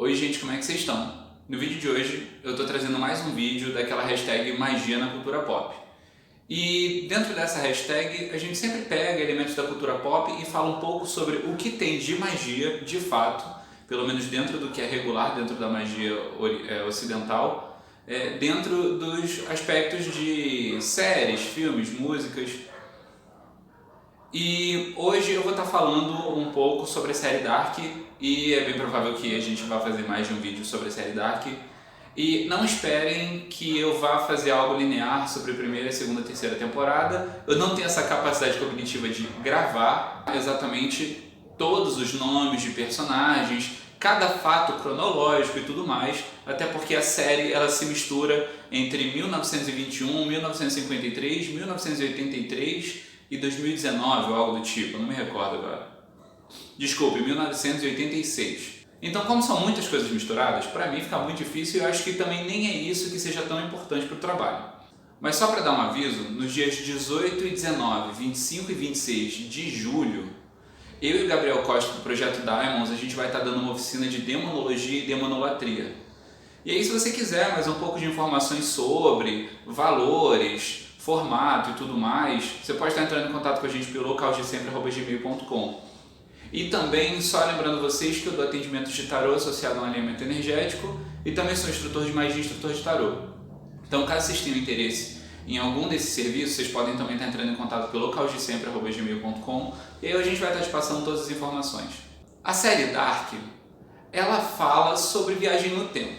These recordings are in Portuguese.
Oi gente, como é que vocês estão? No vídeo de hoje eu estou trazendo mais um vídeo daquela hashtag magia na cultura pop. E dentro dessa hashtag a gente sempre pega elementos da cultura pop e fala um pouco sobre o que tem de magia de fato, pelo menos dentro do que é regular, dentro da magia ocidental, dentro dos aspectos de séries, filmes, músicas. E hoje eu vou estar falando um pouco sobre a série Dark, e é bem provável que a gente vá fazer mais de um vídeo sobre a série Dark. E não esperem que eu vá fazer algo linear sobre a primeira, segunda, terceira temporada. Eu não tenho essa capacidade cognitiva de gravar exatamente todos os nomes de personagens, cada fato cronológico e tudo mais, até porque a série ela se mistura entre 1921, 1953, 1983 e 2019 ou algo do tipo, eu não me recordo agora. Desculpe, 1986. Então, como são muitas coisas misturadas, para mim fica muito difícil e eu acho que também nem é isso que seja tão importante para o trabalho. Mas só para dar um aviso, nos dias 18 e 19, 25 e 26 de julho, eu e o Gabriel Costa do Projeto Diamonds, a gente vai estar dando uma oficina de demonologia e demonolatria. E aí, se você quiser mais um pouco de informações sobre valores, formato e tudo mais, você pode estar entrando em contato com a gente pelo localdesempre@gmail.com. E também, só lembrando vocês que eu dou atendimento de tarô associado a um alinhamento energético e também sou instrutor de magia e instrutor de tarô. Então, caso vocês tenham interesse em algum desses serviços, vocês podem também estar entrando em contato pelo localdesempre@gmail.com e aí a gente vai estar te passando todas as informações. A série Dark, ela fala sobre viagem no tempo.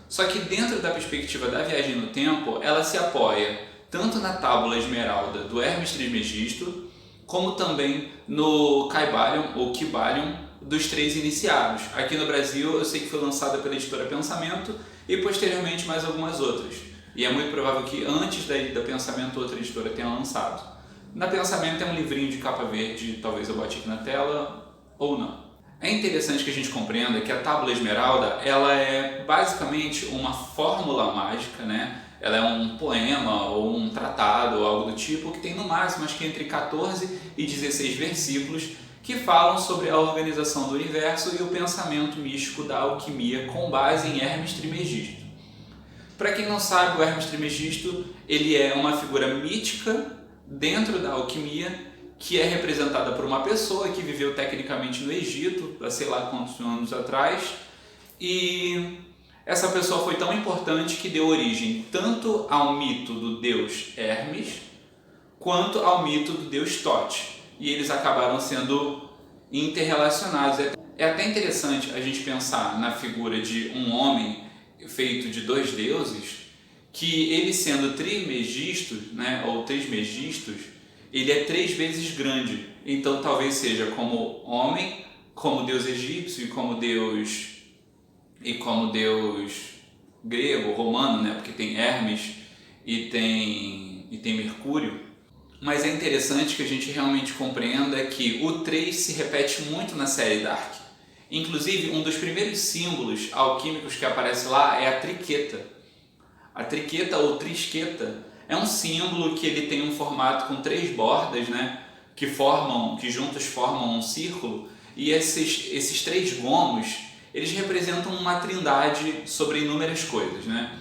Só que dentro da perspectiva da viagem no tempo, ela se apoia tanto na Tábula Esmeralda do Hermes Trismegisto, como também no Kybalion, ou Kybalion, dos Três Iniciados. Aqui no Brasil eu sei que foi lançada pela editora Pensamento e posteriormente mais algumas outras. E é muito provável que antes da Pensamento outra editora tenha lançado. Na Pensamento tem um livrinho de capa verde, talvez eu bote aqui na tela, ou não. É interessante que a gente compreenda que a Tábula Esmeralda ela é basicamente uma fórmula mágica, né? Ela é um poema ou um tratado ou algo do tipo que tem no máximo acho que entre 14 e 16 versículos que falam sobre a organização do universo e o pensamento místico da alquimia com base em Hermes Trismegisto. Para quem não sabe, o Hermes Trismegisto ele é uma figura mítica dentro da alquimia que é representada por uma pessoa que viveu tecnicamente no Egito, há sei lá quantos anos atrás, e essa pessoa foi tão importante que deu origem tanto ao mito do deus Hermes, quanto ao mito do deus Tote, e eles acabaram sendo interrelacionados. É até interessante a gente pensar na figura de um homem feito de dois deuses, que ele sendo trismegistos, né, ou trismegistos, ele é 3 vezes grande, então talvez seja como homem, como deus egípcio e como deus grego, romano, né? Porque tem Hermes e tem Mercúrio. Mas é interessante que a gente realmente compreenda que o 3 se repete muito na série Dark. Inclusive, um dos primeiros símbolos alquímicos que aparece lá é a triqueta. A triqueta ou trisqueta é um símbolo que ele tem um formato com 3 bordas, né, que juntas formam um círculo, e esses 3 gomos, eles representam uma trindade sobre inúmeras coisas, né?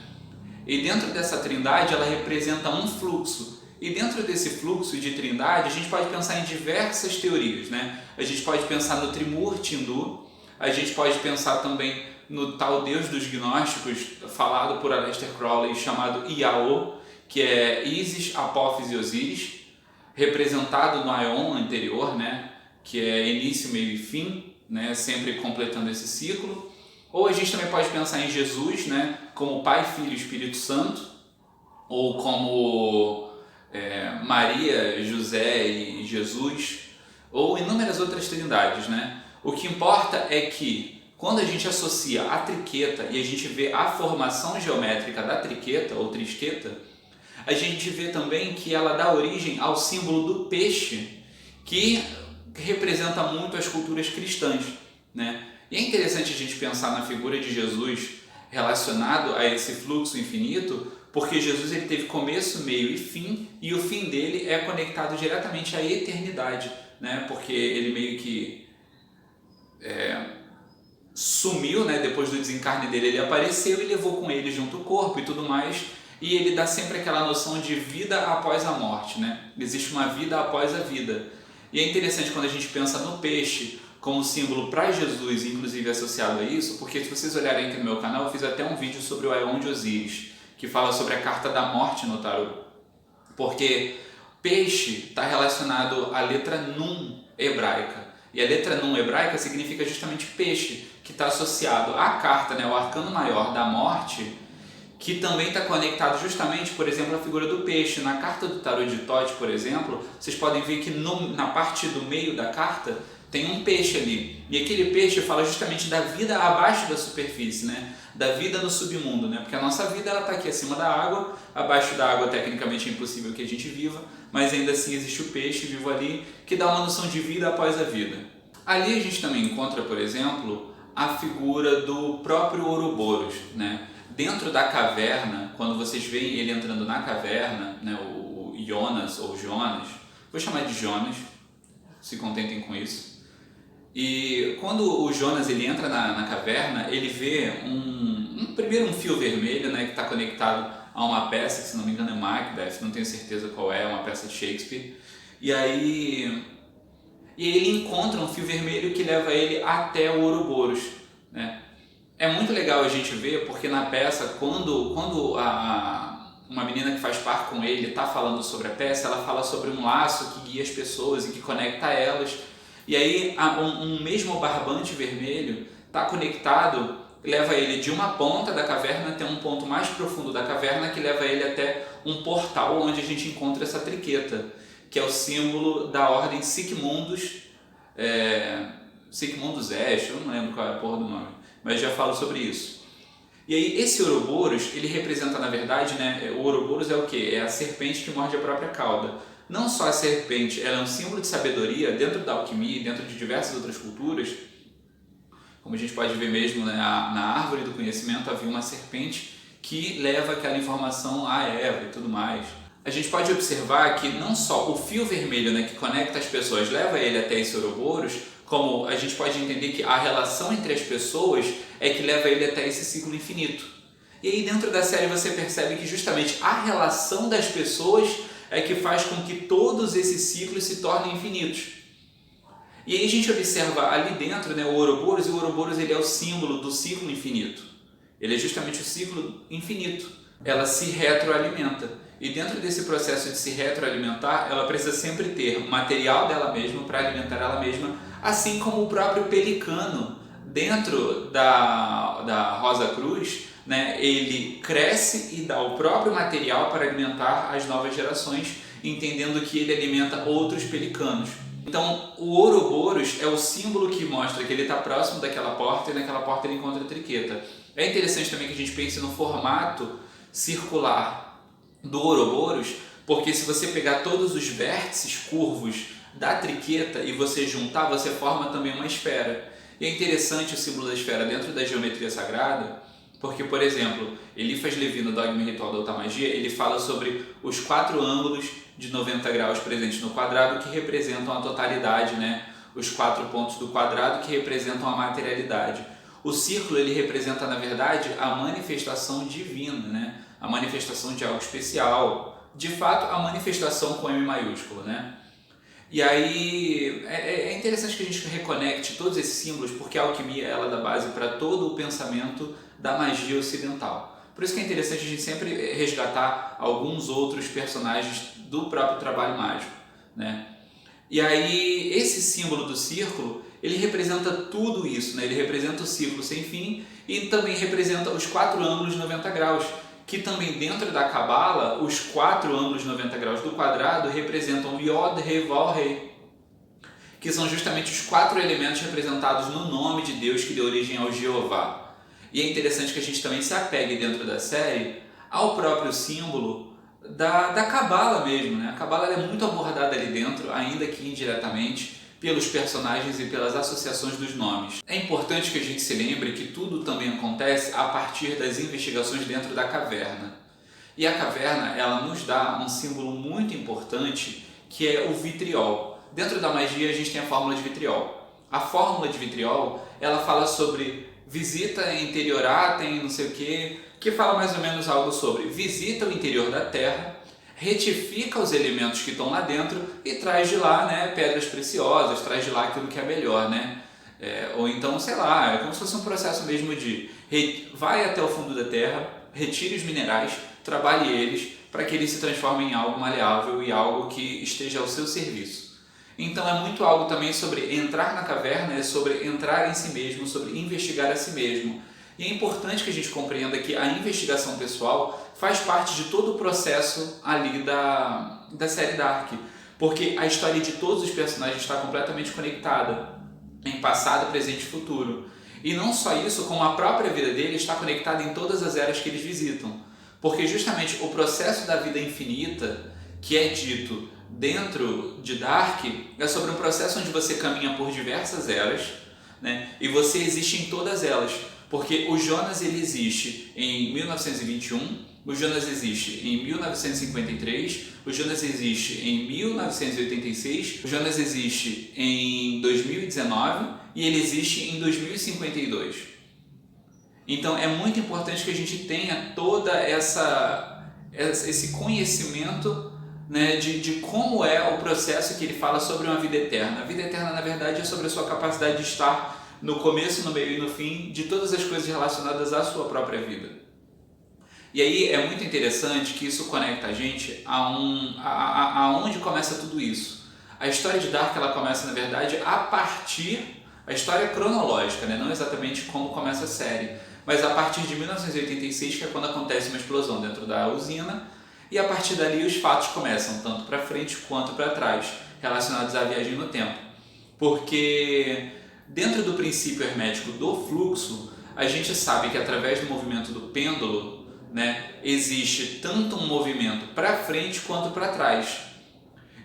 E dentro dessa trindade ela representa um fluxo. E dentro desse fluxo de trindade a gente pode pensar em diversas teorias, né? A gente pode pensar no Trimurti hindu, a gente pode pensar também no tal deus dos gnósticos falado por Aleister Crowley chamado Iao, que é Isis, Apófis e Osíris, representado no Aion anterior, né? Que é início, meio e fim, né? Sempre completando esse ciclo. Ou a gente também pode pensar em Jesus, né? Como Pai, Filho e Espírito Santo, ou como Maria, José e Jesus, ou inúmeras outras trindades, né? O que importa é que quando a gente associa a triqueta e a gente vê a formação geométrica da triqueta ou trisqueta, a gente vê também que ela dá origem ao símbolo do peixe, que representa muito as culturas cristãs, né? E é interessante a gente pensar na figura de Jesus relacionado a esse fluxo infinito, porque Jesus ele teve começo, meio e fim, e o fim dele é conectado diretamente à eternidade, né? Porque ele meio que sumiu, né? Depois do desencarne dele, ele apareceu e levou com ele junto o corpo e tudo mais. E ele dá sempre aquela noção de vida após a morte, né? Existe uma vida após a vida. E é interessante quando a gente pensa no peixe como símbolo para Jesus, inclusive associado a isso, porque se vocês olharem aqui no meu canal, eu fiz até um vídeo sobre o Aeon de Osíris, que fala sobre a carta da morte no tarô. Porque peixe está relacionado à letra Nun hebraica. E a letra Nun hebraica significa justamente peixe, que está associado à carta, né, o arcano maior da morte, que também está conectado justamente, por exemplo, à figura do peixe. Na carta do tarô de Tote, por exemplo, vocês podem ver que na parte do meio da carta tem um peixe ali. E aquele peixe fala justamente da vida abaixo da superfície, né? Da vida no submundo, né? Porque a nossa vida está aqui acima da água, abaixo da água tecnicamente é impossível que a gente viva, mas ainda assim existe o peixe vivo ali, que dá uma noção de vida após a vida. Ali a gente também encontra, por exemplo, a figura do próprio Ouroboros, né? Dentro da caverna, quando vocês veem ele entrando na caverna, né, o Jonas ou Jonas, vou chamar de Jonas, se contentem com isso. E quando o Jonas ele entra na caverna, ele vê primeiro um fio vermelho, né, que está conectado a uma peça, que se não me engano é Macbeth, não tenho certeza qual é, uma peça de Shakespeare. E aí ele encontra um fio vermelho que leva ele até o Ouroboros, né? É muito legal a gente ver, porque na peça, quando uma menina que faz par com ele está falando sobre a peça, ela fala sobre um laço que guia as pessoas e que conecta elas. E aí um mesmo barbante vermelho está conectado, leva ele de uma ponta da caverna até um ponto mais profundo da caverna, que leva ele até um portal onde a gente encontra essa triqueta, que é o símbolo da ordem Sigmundus, Sigmundus Est, eu não lembro qual é a porra do nome, mas já falo sobre isso. E aí esse Ouroboros, ele representa na verdade, né, o Ouroboros é o quê? É a serpente que morde a própria cauda. Não só a serpente, ela é um símbolo de sabedoria dentro da alquimia, dentro de diversas outras culturas, como a gente pode ver mesmo, né, na árvore do conhecimento havia uma serpente que leva aquela informação a Eva e tudo mais. A gente pode observar que não só o fio vermelho, né, que conecta as pessoas leva ele até esse Ouroboros, como a gente pode entender que a relação entre as pessoas é que leva ele até esse ciclo infinito. E aí dentro da série você percebe que justamente a relação das pessoas é que faz com que todos esses ciclos se tornem infinitos. E aí a gente observa ali dentro, né, o Ouroboros, e o Ouroboros ele é o símbolo do ciclo infinito. Ele é justamente o ciclo infinito. Ela se retroalimenta. E dentro desse processo de se retroalimentar, ela precisa sempre ter material dela mesma para alimentar ela mesma, assim como o próprio pelicano dentro da Rosa Cruz, né, ele cresce e dá o próprio material para alimentar as novas gerações, entendendo que ele alimenta outros pelicanos. Então, o Ouroboros é o símbolo que mostra que ele está próximo daquela porta e naquela porta ele encontra a triqueta. É interessante também que a gente pense no formato circular do Ouroboros, porque se você pegar todos os vértices curvos da triqueta e você juntar, você forma também uma esfera. E é interessante o símbolo da esfera dentro da geometria sagrada, porque, por exemplo, Eliphas Levi no Dogma e Ritual da Alta-Magia, ele fala sobre os 4 ângulos de 90 graus presentes no quadrado que representam a totalidade, né? Os 4 pontos do quadrado que representam a materialidade. O círculo ele representa, na verdade, a manifestação divina, né? A manifestação de algo especial, de fato, a manifestação com M maiúsculo, né? E aí é interessante que a gente reconecte todos esses símbolos, porque a alquimia ela dá base para todo o pensamento da magia ocidental. Por isso que é interessante a gente sempre resgatar alguns outros personagens do próprio trabalho mágico, né? E aí esse símbolo do círculo, ele representa tudo isso, né? Ele representa o círculo sem fim e também representa os 4 ângulos de 90 graus, que também dentro da Cabala, os 4 ângulos de 90 graus do quadrado representam Yod, He, Vav, He, que são justamente os 4 elementos representados no nome de Deus que deu origem ao Jeová. E é interessante que a gente também se apegue dentro da série ao próprio símbolo da Cabala mesmo, né? A Cabala é muito abordada ali dentro, ainda que indiretamente, pelos personagens e pelas associações dos nomes. É importante que a gente se lembre que tudo também acontece a partir das investigações dentro da caverna. E a caverna, ela nos dá um símbolo muito importante, que é o vitriol. Dentro da magia a gente tem a fórmula de vitriol. A fórmula de vitriol, ela fala sobre visita interior Aten, não sei o que fala mais ou menos algo sobre visita o interior da Terra, retifica os elementos que estão lá dentro e traz de lá, né, pedras preciosas, traz de lá aquilo que é melhor, né? Ou então, sei lá, é como se fosse um processo mesmo de vai até o fundo da Terra, retire os minerais, trabalhe eles para que eles se transformem em algo maleável e algo que esteja ao seu serviço. Então é muito algo também sobre entrar na caverna, é sobre entrar em si mesmo, sobre investigar a si mesmo. E é importante que a gente compreenda que a investigação pessoal faz parte de todo o processo ali da série Dark, porque a história de todos os personagens está completamente conectada em passado, presente e futuro. E não só isso, como a própria vida deles está conectada em todas as eras que eles visitam. Porque justamente o processo da vida infinita, que é dito dentro de Dark, é sobre um processo onde você caminha por diversas eras, né? E você existe em todas elas. Porque o Jonas ele existe em 1921, o Jonas existe em 1953, o Jonas existe em 1986, o Jonas existe em 2019 e ele existe em 2052. Então é muito importante que a gente tenha toda esse conhecimento, né, de como é o processo que ele fala sobre uma vida eterna. A vida eterna, na verdade, é sobre a sua capacidade de estar no começo, no meio e no fim de todas as coisas relacionadas à sua própria vida. E aí é muito interessante que isso conecta a gente aonde começa tudo isso. A história de Dark ela começa, na verdade, a história cronológica, né? Não exatamente como começa a série, mas a partir de 1986, que é quando acontece uma explosão dentro da usina, e a partir dali os fatos começam, tanto para frente quanto para trás, relacionados à viagem no tempo. Porque dentro do princípio hermético do fluxo, a gente sabe que através do movimento do pêndulo, né, existe tanto um movimento para frente quanto para trás.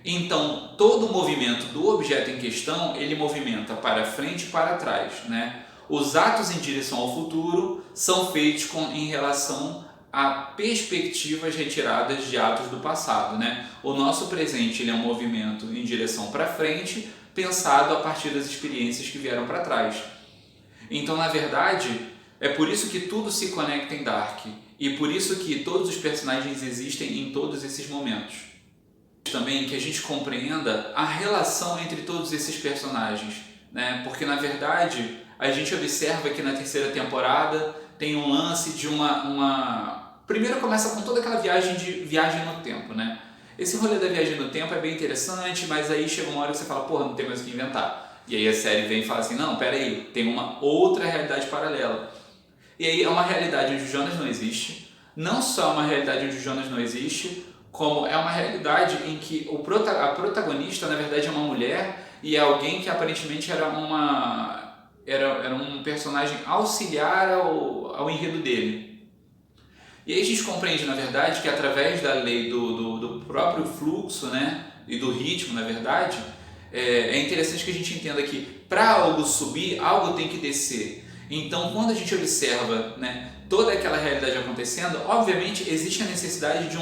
Então, todo o movimento do objeto em questão, ele movimenta para frente e para trás, né? Os atos em direção ao futuro são feitos em relação a perspectivas retiradas de atos do passado, né? O nosso presente ele é um movimento em direção para frente, pensado a partir das experiências que vieram para trás. Então, na verdade, é por isso que tudo se conecta em Dark e por isso que todos os personagens existem em todos esses momentos. Também que a gente compreenda a relação entre todos esses personagens, né? Porque, na verdade, a gente observa que na terceira temporada tem um lance de Primeiro começa com toda aquela viagem no tempo, né? Esse rolê da viagem no tempo é bem interessante, mas aí chega uma hora que você fala, porra, não tem mais o que inventar. E aí a série vem e fala assim, não, pera aí, tem uma outra realidade paralela. E aí é uma realidade onde o Jonas não existe, não só uma realidade onde o Jonas não existe, como é uma realidade em que a protagonista, na verdade, é uma mulher e é alguém que aparentemente era um personagem auxiliar ao enredo dele. E aí a gente compreende, na verdade, que através da lei do próprio fluxo, né, e do ritmo, na verdade, é interessante que a gente entenda que para algo subir, algo tem que descer. Então, quando a gente observa, né, toda aquela realidade acontecendo, obviamente existe a necessidade de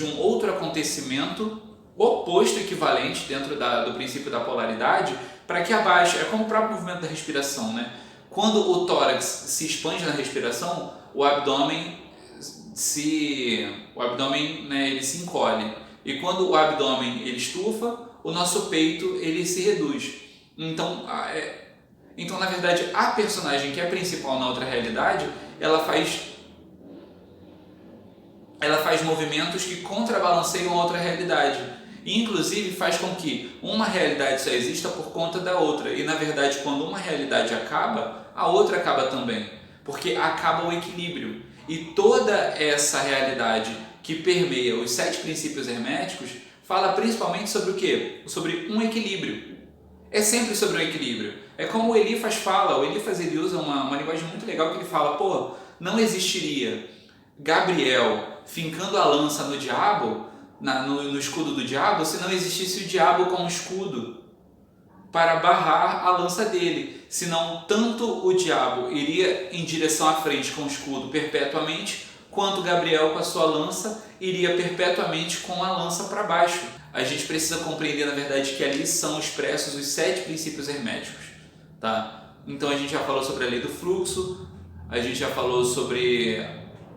um outro acontecimento oposto, equivalente dentro do princípio da polaridade, para que abaixo, é como o próprio movimento da respiração, né? Quando o tórax se expande na respiração, o abdômen, né, ele se encolhe. E quando o abdômen ele estufa, o nosso peito ele se reduz. Então, na verdade, a personagem que é principal na outra realidade, ela faz movimentos que contrabalanceiam a outra realidade. E, inclusive, faz com que uma realidade só exista por conta da outra. E, na verdade, quando uma realidade acaba, a outra acaba também. Porque acaba o equilíbrio. E toda essa realidade que permeia os 7 princípios herméticos fala principalmente sobre o quê? Sobre um equilíbrio. É sempre sobre um equilíbrio. É como o Eliphas fala. O Eliphas ele usa uma linguagem muito legal que ele fala, pô, não existiria Gabriel fincando a lança no diabo, no escudo do diabo, se não existisse o diabo como escudo para barrar a lança dele. Senão, tanto o diabo iria em direção à frente com o escudo perpetuamente, quanto Gabriel com a sua lança iria perpetuamente com a lança para baixo. A gente precisa compreender, na verdade, que ali são expressos os 7 princípios herméticos, tá? Então a gente já falou sobre a lei do fluxo, a gente já falou sobre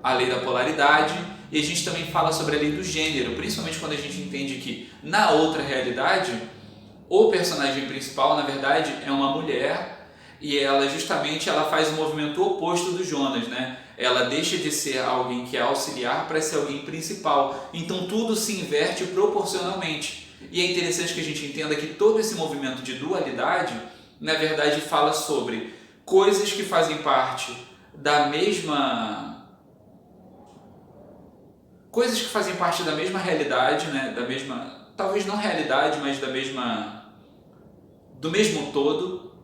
a lei da polaridade e a gente também fala sobre a lei do gênero, principalmente quando a gente entende que na outra realidade o personagem principal na verdade é uma mulher e ela justamente ela faz o movimento oposto do Jonas, né? Ela deixa de ser alguém que é auxiliar para ser alguém principal, então tudo se inverte proporcionalmente. E é interessante que a gente entenda que todo esse movimento de dualidade na verdade fala sobre coisas que fazem parte da mesma realidade, né? Da mesma, talvez não realidade, mas do mesmo todo,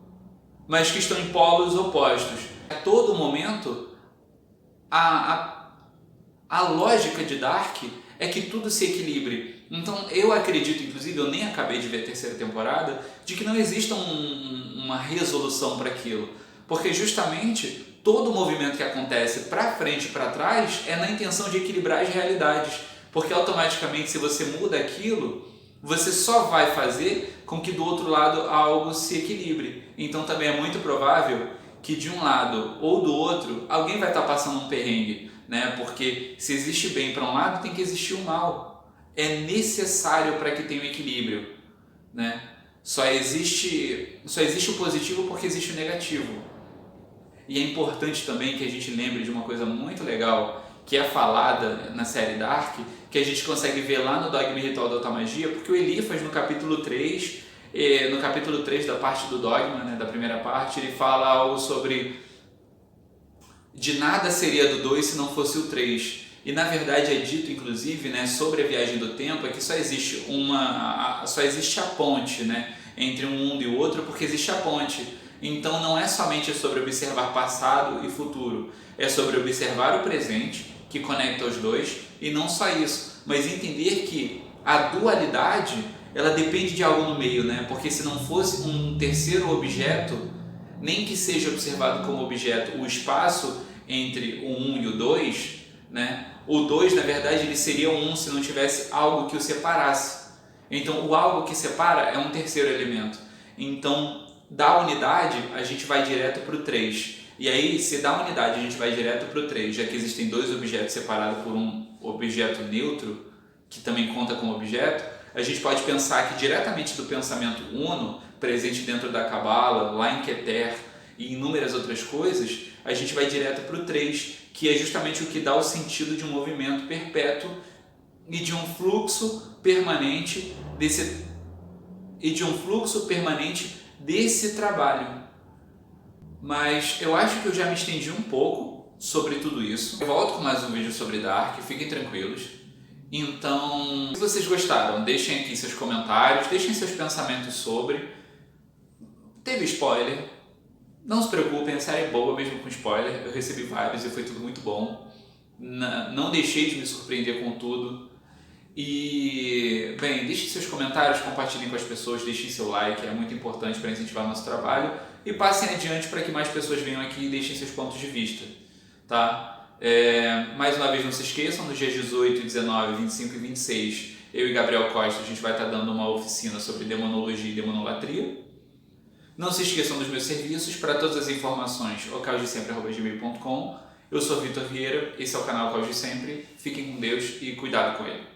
mas que estão em polos opostos. A todo momento, a lógica de Dark é que tudo se equilibre. Então eu acredito, inclusive, eu nem acabei de ver a terceira temporada, de que não exista uma resolução para aquilo. Porque justamente todo o movimento que acontece para frente e para trás é na intenção de equilibrar as realidades. Porque automaticamente se você muda aquilo, você só vai fazer com que do outro lado algo se equilibre. Então também é muito provável que de um lado ou do outro alguém vai estar passando um perrengue, né? Porque se existe bem para um lado, tem que existir o mal. É necessário para que tenha um equilíbrio, né? Só existe o positivo porque existe o negativo. E é importante também que a gente lembre de uma coisa muito legal que é falada na série Dark, que a gente consegue ver lá no Dogma e Ritual da Automagia, porque o Eliphas no capítulo 3 da parte do Dogma, né, da primeira parte, ele fala algo sobre de nada seria do 2 se não fosse o 3. E na verdade é dito, inclusive, né, sobre a viagem do tempo, é que só existe a ponte, né, entre um mundo e o outro, porque existe a ponte. Então não é somente sobre observar passado e futuro, é sobre observar o presente, que conecta os dois, e não só isso, mas entender que a dualidade ela depende de algo no meio, né? Porque se não fosse um terceiro objeto, nem que seja observado como objeto o espaço entre o 1 e o 2, né? O 2, na verdade, ele seria o 1 se não tivesse algo que o separasse. Então, o algo que separa é um terceiro elemento. Então, da unidade, a gente vai direto para o 3. E aí, se da unidade a gente vai direto para o 3, já que existem dois objetos separados por um objeto neutro, que também conta como objeto, a gente pode pensar que diretamente do pensamento uno, presente dentro da Cabala, lá em Keter e inúmeras outras coisas, a gente vai direto para o 3, que é justamente o que dá o sentido de um movimento perpétuo e de um fluxo permanente desse trabalho. Mas eu acho que eu já me estendi um pouco sobre tudo isso. Eu volto com mais um vídeo sobre Dark, fiquem tranquilos. Então, se vocês gostaram, deixem aqui seus comentários, deixem seus pensamentos sobre. Teve spoiler, não se preocupem, a série é boa mesmo com spoiler, eu recebi vários e foi tudo muito bom. Não deixei de me surpreender com tudo. E, bem, deixem seus comentários, compartilhem com as pessoas, deixem seu like, é muito importante para incentivar o nosso trabalho. E passem adiante para que mais pessoas venham aqui e deixem seus pontos de vista, tá? Mais uma vez, não se esqueçam, nos dias 18, 19, 25 e 26, eu e Gabriel Costa, a gente vai estar dando uma oficina sobre demonologia e demonolatria. Não se esqueçam dos meus serviços, para todas as informações, ocausdesempre@gmail.com. Eu sou Vitor Vieira, esse é o canal Caos de Sempre, fiquem com Deus e cuidado com ele.